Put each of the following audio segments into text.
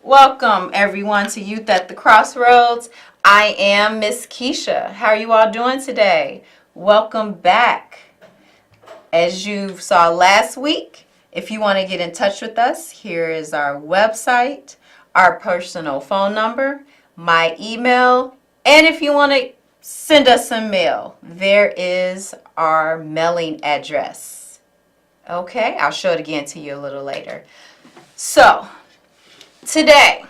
Welcome everyone to Youth at the Crossroads. I am Miss Keisha. How are you all doing today? Welcome back. As you saw last week, if you want to get in touch with us, here is our website, our personal phone number, my email, and if you want to send us some mail, there is our mailing address. Okay, I'll show it again to you a little later. So, today,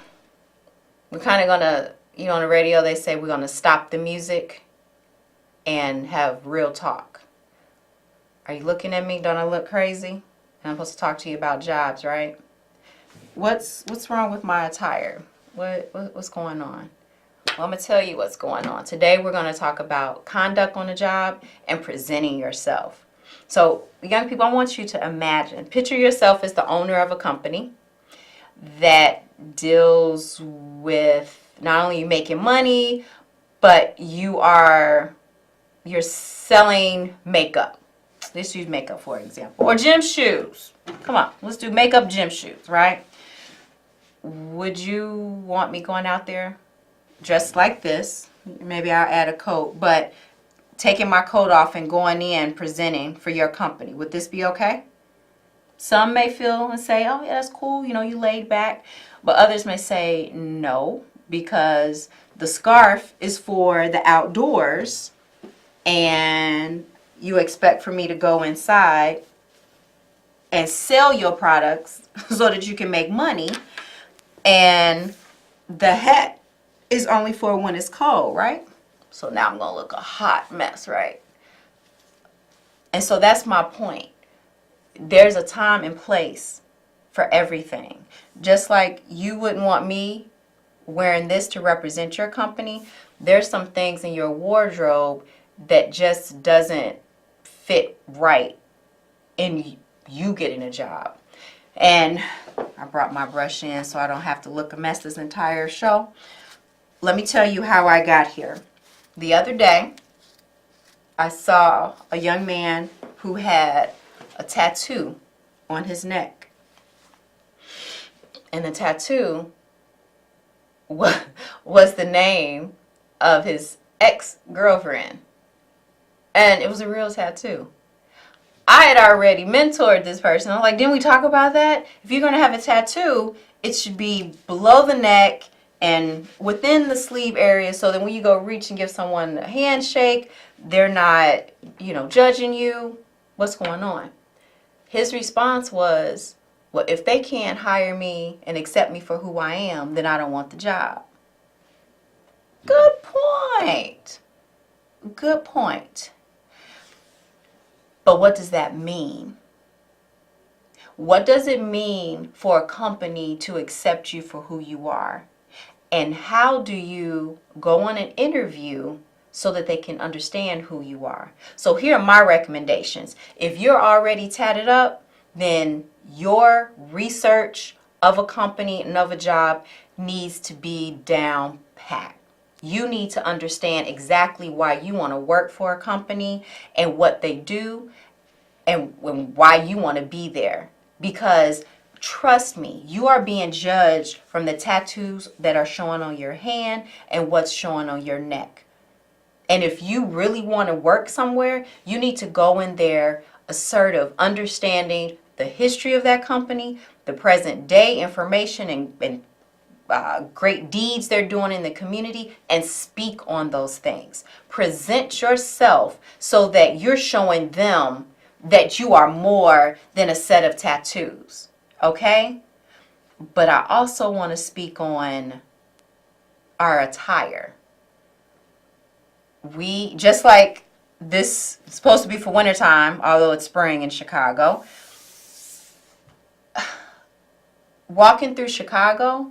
we're kind of going to, on the radio they say we're going to stop the music and have real talk. Are you looking at me? Don't I look crazy? And I'm supposed to talk to you about jobs, right? What's wrong with my attire? What's going on? Well, I'm going to tell you what's going on. Today, we're going to talk about conduct on the job and presenting yourself. So, young people, I want you to picture yourself as the owner of a company that deals with not only you making money, but you're selling makeup. Let's use makeup for example. Or gym shoes. Come on, let's do makeup gym shoes, right? Would you want me going out there dressed like this? Maybe I'll add a coat, but taking my coat off and going in presenting for your company. Would this be okay? Some may feel and say, oh yeah, that's cool, you laid back. But others may say no, because the scarf is for the outdoors and you expect for me to go inside and sell your products so that you can make money. And the hat is only for when it's cold, right? So now I'm going to look a hot mess, right? And so that's my point. There's a time and place for everything. Just like you wouldn't want me wearing this to represent your company, there's some things in your wardrobe that just doesn't fit right in you getting a job. And I brought my brush in so I don't have to look a mess this entire show. Let me tell you how I got here. The other day, I saw a young man who had a tattoo on his neck. And the tattoo was the name of his ex-girlfriend. And it was a real tattoo. I had already mentored this person. I'm like, didn't we talk about that? If you're going to have a tattoo, it should be below the neck and within the sleeve area, so that when you go reach and give someone a handshake, they're not, judging you. What's going on? His response was, well, if they can't hire me and accept me for who I am, then I don't want the job. Good point. Good point. But what does that mean? What does it mean for a company to accept you for who you are? And how do you go on an interview so that they can understand who you are? So here are my recommendations. If you're already tatted up, then your research of a company and of a job needs to be down pat. You need to understand exactly why you want to work for a company and what they do and why you want to be there. Because trust me, you are being judged from the tattoos that are showing on your hand and what's showing on your neck. And if you really want to work somewhere, you need to go in there assertive, understanding the history of that company, the present day information and great deeds they're doing in the community, and speak on those things. Present yourself so that you're showing them that you are more than a set of tattoos. Okay? But I also want to speak on our attire. Just like this is supposed to be for wintertime, although it's spring in Chicago. Walking through Chicago,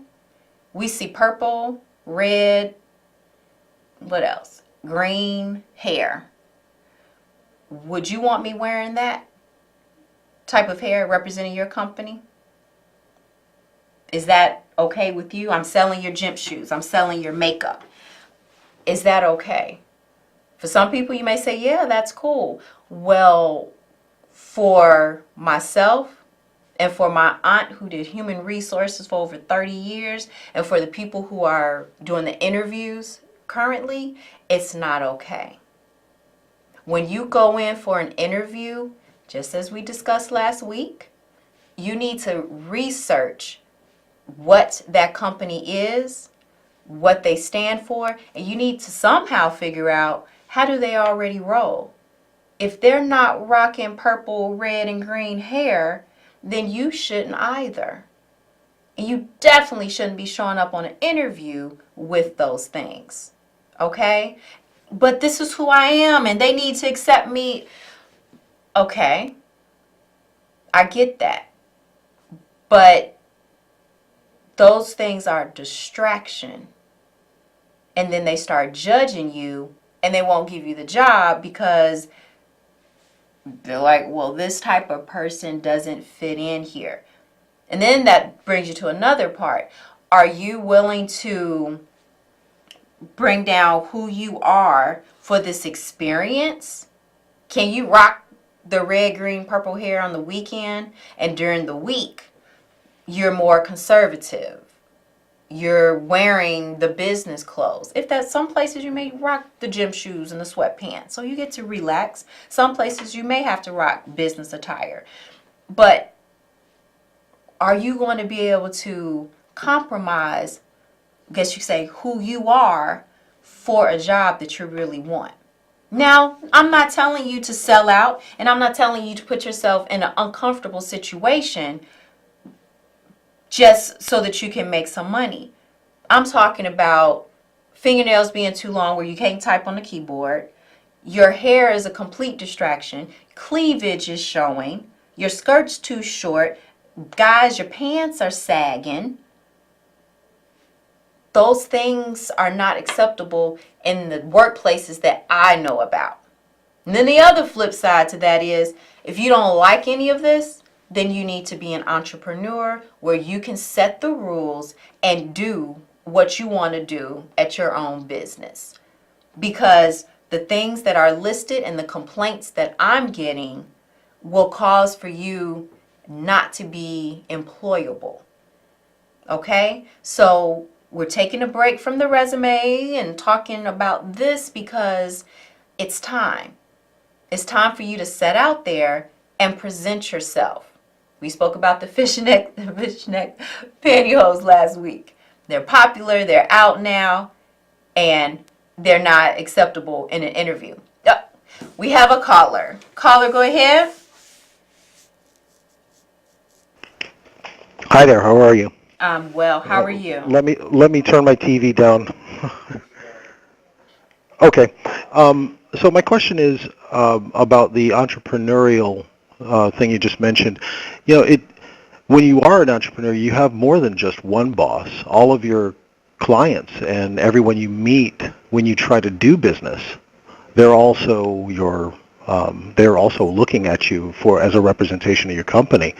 we see purple, red, what else? Green hair. Would you want me wearing that type of hair representing your company? Is that okay with you? I'm selling your gym shoes. I'm selling your makeup. Is that okay? For some people, you may say, yeah, that's cool. Well, for myself, And for my aunt who did human resources for over 30 years, and for the people who are doing the interviews currently, it's not okay. When you go in for an interview, just as we discussed last week, you need to research what that company is, what they stand for, and you need to somehow figure out how do they already roll. If they're not rocking purple, red, and green hair, then you shouldn't either. And you definitely shouldn't be showing up on an interview with those things. Okay? But this is who I am and they need to accept me. Okay. I get that. But those things are distraction. And then they start judging you and they won't give you the job because they're like, well, this type of person doesn't fit in here. And then that brings you to another part. Are you willing to bring down who you are for this experience? Can you rock the red, green, purple hair on the weekend and during the week you're more conservative? You're wearing the business clothes. If that's some places you may rock the gym shoes and the sweatpants, so you get to relax. Some places you may have to rock business attire. But are you going to be able to compromise, I guess you say, who you are for a job that you really want? Now, I'm not telling you to sell out, and I'm not telling you to put yourself in an uncomfortable situation just so that you can make some money. I'm talking about fingernails being too long where you can't type on the keyboard. Your hair is a complete distraction. Cleavage is showing. Your skirt's too short. Guys, your pants are sagging. Those things are not acceptable in the workplaces that I know about. And then the other flip side to that is, if you don't like any of this, then you need to be an entrepreneur where you can set the rules and do what you want to do at your own business. Because the things that are listed and the complaints that I'm getting will cause for you not to be employable. Okay? So we're taking a break from the resume and talking about this because it's time. It's time for you to set out there and present yourself. We spoke about the fishnet pantyhose last week. They're popular, they're out now, and they're not acceptable in an interview. We have a caller. Caller, go ahead. Hi there, how are you? I'm well. How are you? Let me turn my TV down. Okay. So my question is about the entrepreneurial thing you just mentioned. You know, when you are an entrepreneur, you have more than just one boss. All of your clients and everyone you meet when you try to do business, they're also they're also looking at you as a representation of your company.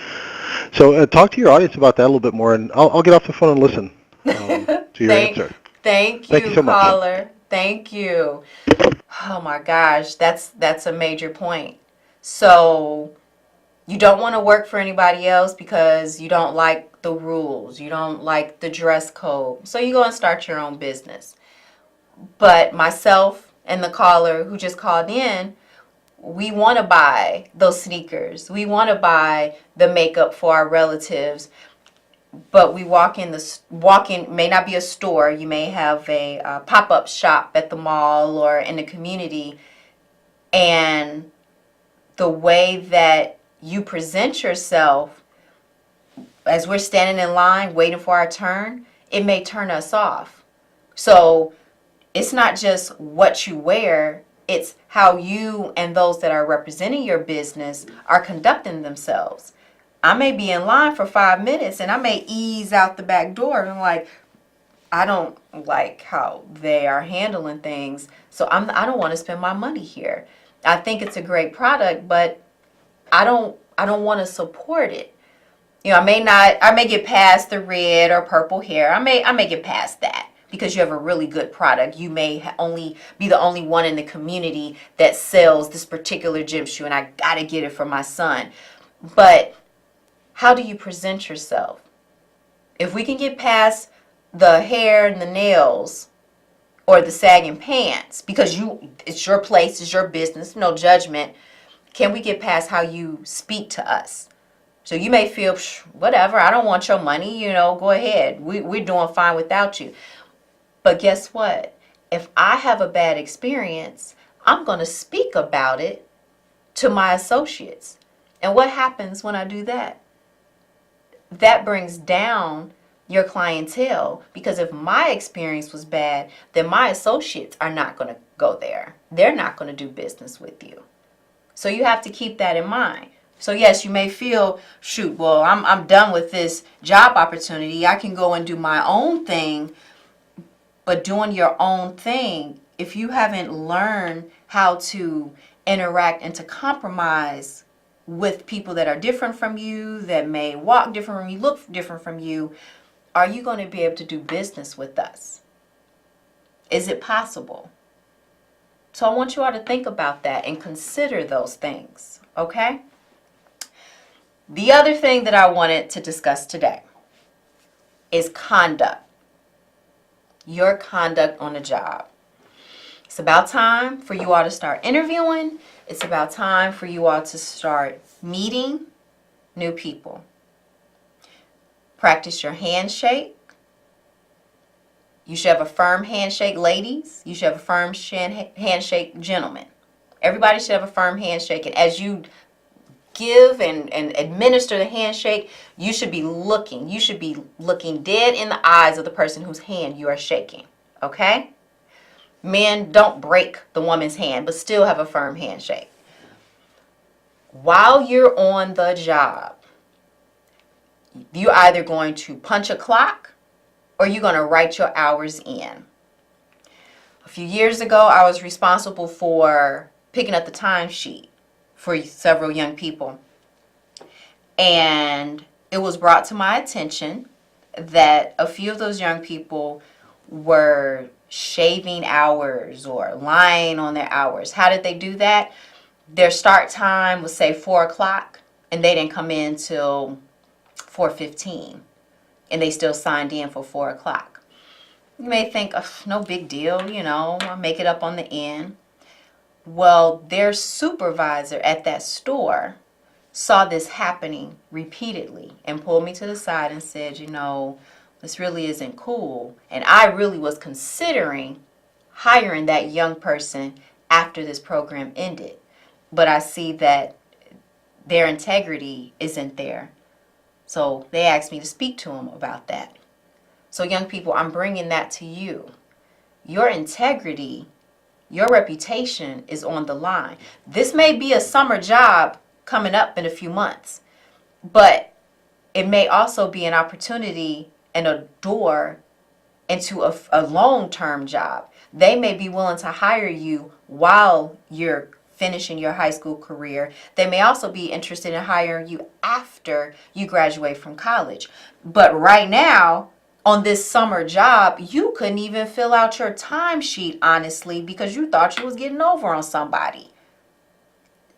So talk to your audience about that a little bit more, and I'll get off the phone and listen to your answer. Thank you so caller. Much. Thank you. Oh my gosh, that's a major point. So you don't want to work for anybody else because you don't like the rules, you don't like the dress code. So you go and start your own business. But myself and the caller who just called in, we want to buy those sneakers. We want to buy the makeup for our relatives. But we walk in, may not be a store. You may have a pop-up shop at the mall or in the community. And the way that you present yourself as we're standing in line waiting for our turn, it may turn us off. So it's not just what you wear, it's how you and those that are representing your business are conducting themselves. I may be in line for 5 minutes and I may ease out the back door and I'm like, I don't like how they are handling things, so I don't want to spend my money here. I think it's a great product, but I don't want to support it. You know, I may get past the red or purple hair. I may get past that because you have a really good product. You may only be the only one in the community that sells this particular gym shoe, and I got to get it for my son. But How do you present yourself? If we can get past the hair and the nails or the sagging pants, because it's your place, it's your business, no judgment, can we get past how you speak to us? So you may feel, whatever, I don't want your money, go ahead. We're doing fine without you. But guess what? If I have a bad experience, I'm going to speak about it to my associates. And what happens when I do that? That brings down your clientele, because if my experience was bad, then my associates are not going to go there. They're not going to do business with you. So you have to keep that in mind. So yes, you may feel, well, I'm done with this job opportunity. I can go and do my own thing. But doing your own thing, if you haven't learned how to interact and to compromise with people that are different from you, that may walk different from you, look different from you, are you going to be able to do business with us? Is it possible? So I want you all to think about that and consider those things, okay? The other thing that I wanted to discuss today is conduct. Your conduct on the job. It's about time for you all to start interviewing. It's about time for you all to start meeting new people. Practice your handshake. You should have a firm handshake, ladies. You should have a firm handshake, gentlemen. Everybody should have a firm handshake. And as you give and administer the handshake, you should be looking dead in the eyes of the person whose hand you are shaking. Okay? Men, don't break the woman's hand, but still have a firm handshake. While you're on the job, you're either going to punch a clock or you're going to write your hours in. A few years ago, I was responsible for picking up the timesheet for several young people. And it was brought to my attention that a few of those young people were shaving hours or lying on their hours. How did they do that? Their start time was, say, 4 o'clock, and they didn't come in till 4:15, and they still signed in for 4 o'clock. You may think, no big deal, I'll make it up on the end. Well, their supervisor at that store saw this happening repeatedly and pulled me to the side and said, this really isn't cool. And I really was considering hiring that young person after this program ended. But I see that their integrity isn't there. So they asked me to speak to them about that. So young people, I'm bringing that to you. Your integrity, your reputation is on the line. This may be a summer job coming up in a few months, but it may also be an opportunity and a door into a long-term job. They may be willing to hire you while you're finishing your high school career. They may also be interested in hiring you after you graduate from college. But right now, on this summer job, you couldn't even fill out your timesheet, honestly, because you thought you was getting over on somebody.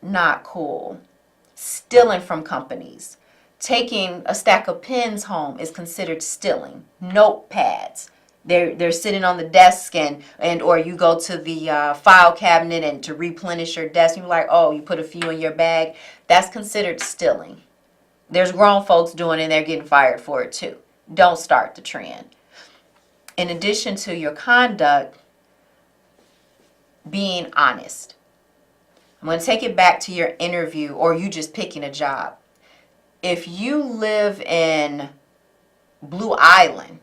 Not cool. Stealing from companies. Taking a stack of pens home is considered stealing. Notepads. They're sitting on the desk and or you go to the file cabinet and to replenish your desk. You're like, oh, you put a few in your bag. That's considered stealing. There's grown folks doing it and they're getting fired for it too. Don't start the trend. In addition to your conduct, being honest. I'm going to take it back to your interview or you just picking a job. If you live in Blue Island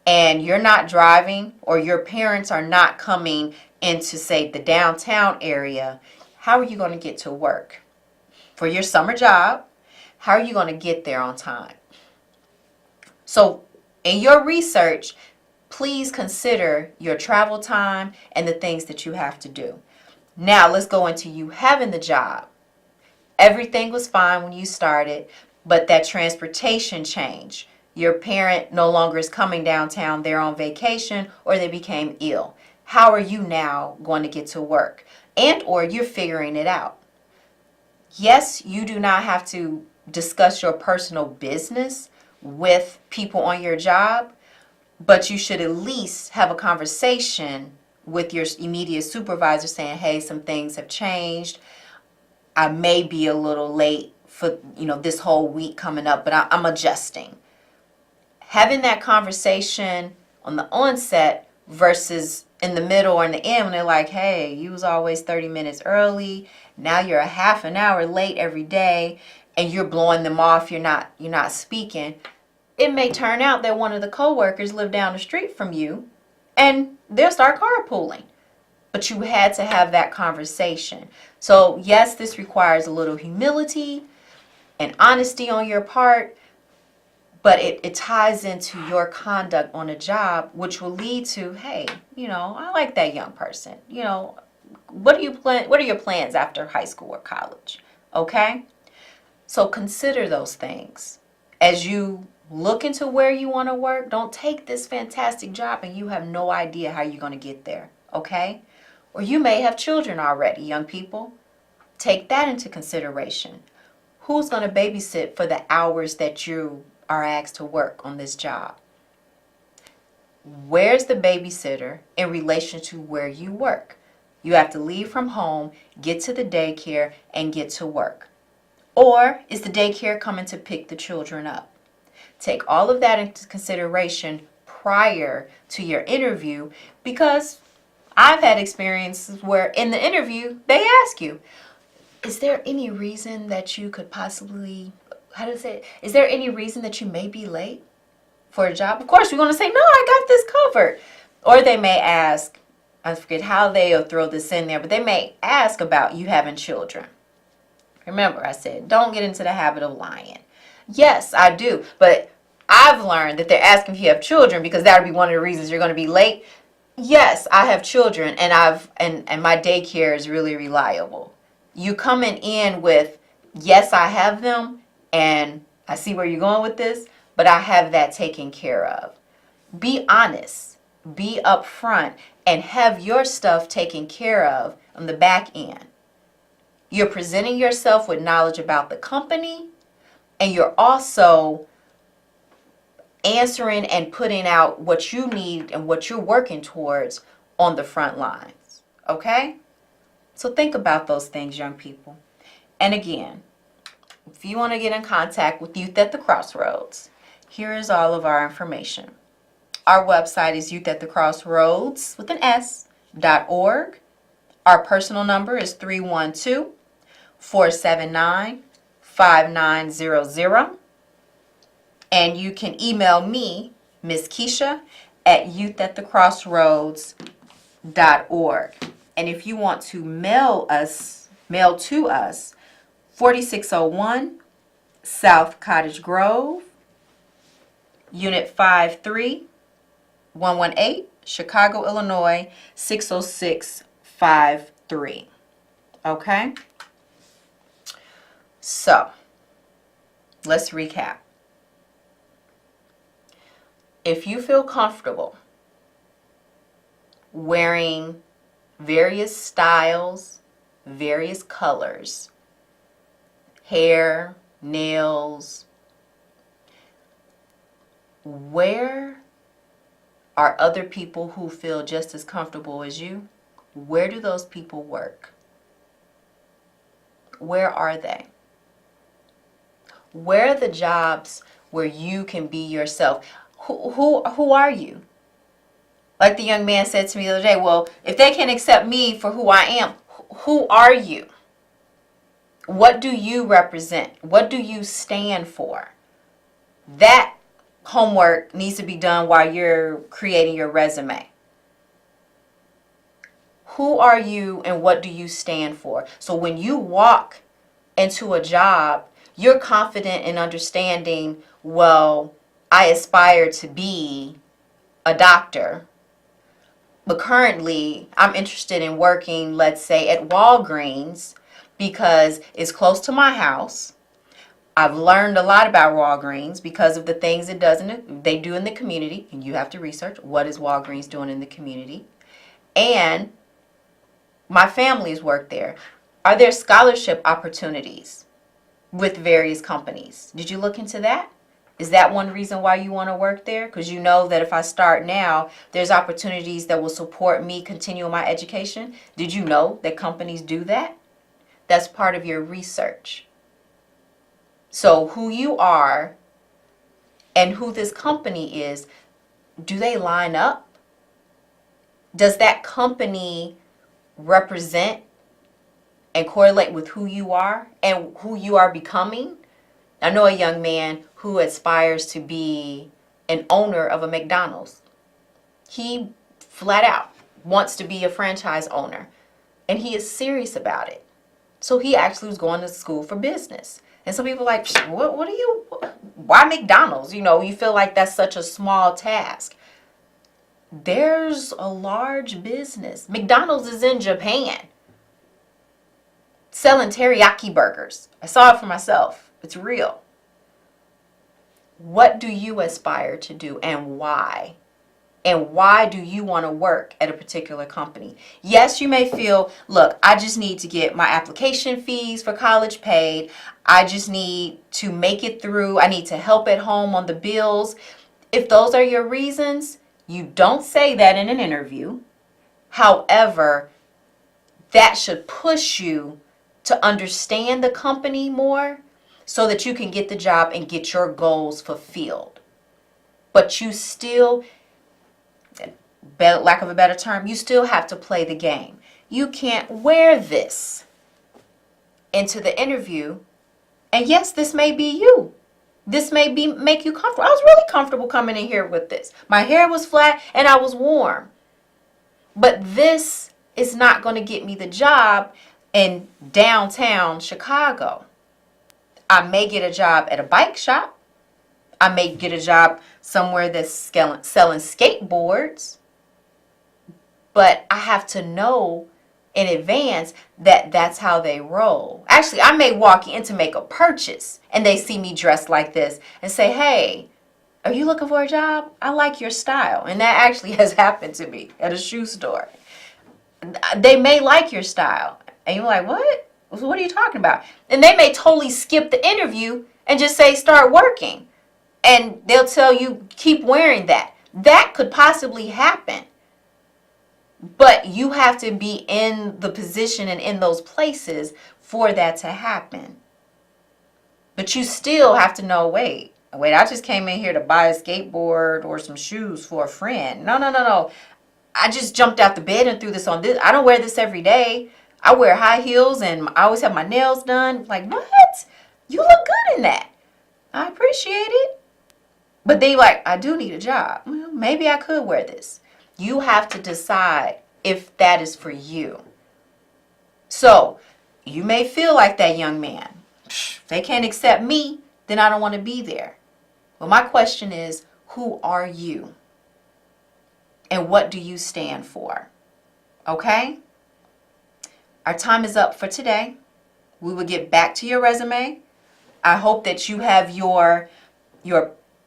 and you're not driving or your parents are not coming into, say, the downtown area, how are you going to get to work? For your summer job, how are you going to get there on time? So in your research, please consider your travel time and the things that you have to do. Now let's go into you having the job. Everything was fine when you started, but that transportation changed. Your parent no longer is coming downtown, they're on vacation, or they became ill. How are you now going to get to work? And or you're figuring it out. Yes, you do not have to discuss your personal business with people on your job, but you should at least have a conversation with your immediate supervisor saying, hey, some things have changed. I may be a little late for, this whole week coming up, but I'm adjusting. Having that conversation on the onset versus in the middle or in the end when they're like, hey, you was always 30 minutes early. Now you're a half an hour late every day and you're blowing them off. You're not speaking. It may turn out that one of the coworkers lived down the street from you and they'll start carpooling. But you had to have that conversation. So yes, this requires a little humility and honesty on your part, but it ties into your conduct on a job, which will lead to, hey, I like that young person. What are your plans after high school or college? Okay? So consider those things. As you look into where you want to work, don't take this fantastic job and you have no idea how you're going to get there. Okay? Or you may have children already, young people. Take that into consideration. Who's going to babysit for the hours that you are asked to work on this job? Where's the babysitter in relation to where you work? You have to leave from home, get to the daycare, and get to work. Or is the daycare coming to pick the children up? Take all of that into consideration prior to your interview, because I've had experiences where in the interview they ask you, is there any reason that you could possibly, is there any reason that you may be late for a job? Of course, we're going to say, no, I got this covered. Or they may ask, I forget how they'll throw this in there, but they may ask about you having children. Remember, I said, don't get into the habit of lying. Yes, I do. But I've learned that they're asking if you have children because that would be one of the reasons you're going to be late. Yes, I have children, and my daycare is really reliable. You coming in with, yes, I have them, and I see where you're going with this, but I have that taken care of. Be honest, be upfront, and have your stuff taken care of on the back end. You're presenting yourself with knowledge about the company, and you're also answering and putting out what you need and what you're working towards on the front lines. Okay? So think about those things, young people. And again, if you want to get in contact with Youth at the Crossroads, here is all of our information. Our website is youthatthecrossroads with an S.org. Our personal number is 312-479-5900. And you can email me, Miss Keisha, at youthatthecrossroads.org. And if you want to mail to us, 4601 South Cottage Grove, Unit 53118, Chicago, Illinois, 60653. Okay? So, let's recap. If you feel comfortable wearing various styles, various colors, hair, nails, where are other people who feel just as comfortable as you? Where do those people work? Where are they? Where are the jobs where you can be yourself? Who are you? Like the young man said to me the other day, well, if they can accept me for who I am, who are you? What do you represent? What do you stand for? That homework needs to be done while you're creating your resume. Who are you and what do you stand for? So when you walk into a job, you're confident in understanding, well, I aspire to be a doctor. But currently, I'm interested in working, let's say, at Walgreens because it's close to my house. I've learned a lot about Walgreens because of the things they do in the community. And you have to research, what is Walgreens doing in the community? And my family's worked there. Are there scholarship opportunities? with various companies. Did you look into that? Is that one reason why you want to work there? Because you know that if I start now, there's opportunities that will support me continuing my education. Did you know that companies do that? That's part of your research. So who you are and who this company is, do they line up? Does that company represent and correlate with who you are and who you are becoming? I know a young man who aspires to be an owner of a McDonald's. He flat out wants to be a franchise owner, and he is serious about it. So he actually was going to school for business. And some people are like, why McDonald's? You know, you feel like that's such a small task. There's a large business. McDonald's is in Japan selling teriyaki burgers. I saw it for myself. It's real. What do you aspire to do and why? And why do you want to work at a particular company? Yes, you may feel, look, I just need to get my application fees for college paid. I just need to make it through. I need to help at home on the bills. If those are your reasons, you don't say that in an interview. However, that should push you to understand the company more so that you can get the job and get your goals fulfilled. But you still, lack of a better term, you still have to play the game. You can't wear this into the interview. And yes, this may be you. This may make you comfortable. I was really comfortable coming in here with this. My hair was flat and I was warm. But this is not going to get me the job in downtown Chicago. I may get a job at a bike shop. I may get a job somewhere that's selling skateboards. But I have to know in advance that that's how they roll. Actually, I may walk in to make a purchase and they see me dressed like this and say, hey, are you looking for a job? I like your style. And that actually has happened to me at a shoe store. They may like your style. And you're like, what? What are you talking about? And they may totally skip the interview and just say, start working. And they'll tell you, keep wearing that. That could possibly happen. But you have to be in the position and in those places for that to happen. But you still have to know, wait, I just came in here to buy a skateboard or some shoes for a friend. No. I just jumped out the bed and threw this on this. I don't wear this every day. I wear high heels and I always have my nails done. Like, what? You look good in that. I appreciate it. But they like, I do need a job. Well, maybe I could wear this. You have to decide if that is for you. So you may feel like that young man. If they can't accept me, then I don't want to be there. Well, my question is, who are you? And what do you stand for? Okay? Our time is up for today. We will get back to your resume. I hope that you have your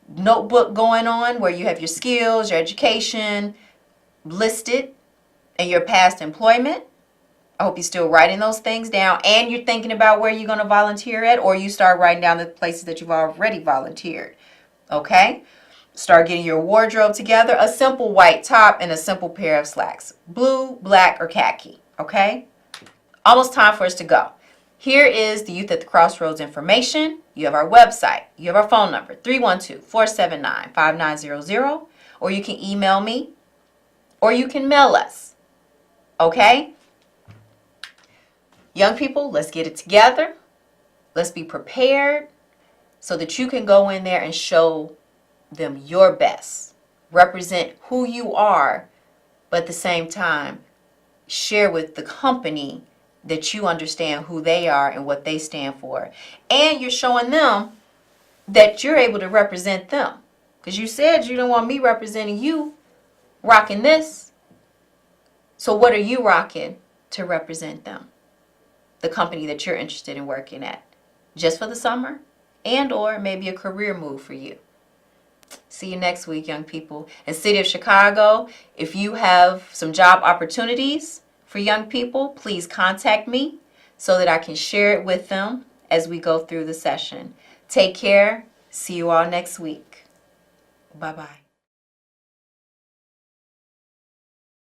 notebook going on where you have your skills, your education listed, and your past employment. I hope you're still writing those things down and you're thinking about where you're going to volunteer at, or you start writing down the places that you've already volunteered. Okay? Start getting your wardrobe together. A simple white top and a simple pair of slacks. Blue, black, or khaki. Okay? Almost time for us to go. Here is the Youth at the Crossroads information. You have our website. You have our phone number, 312-479-5900. Or you can email me. Or you can mail us. Okay? Young people, let's get it together. Let's be prepared so that you can go in there and show them your best. Represent who you are, but at the same time, share with the company that you understand who they are and what they stand for. And you're showing them that you're able to represent them. Because you said you don't want me representing you, rocking this. So what are you rocking to represent them? The company that you're interested in working at. Just for the summer and or maybe a career move for you. See you next week, young people. In the city of Chicago, if you have some job opportunities for young people, please contact me so that I can share it with them as we go through the session. Take care. See you all next week. Bye-bye.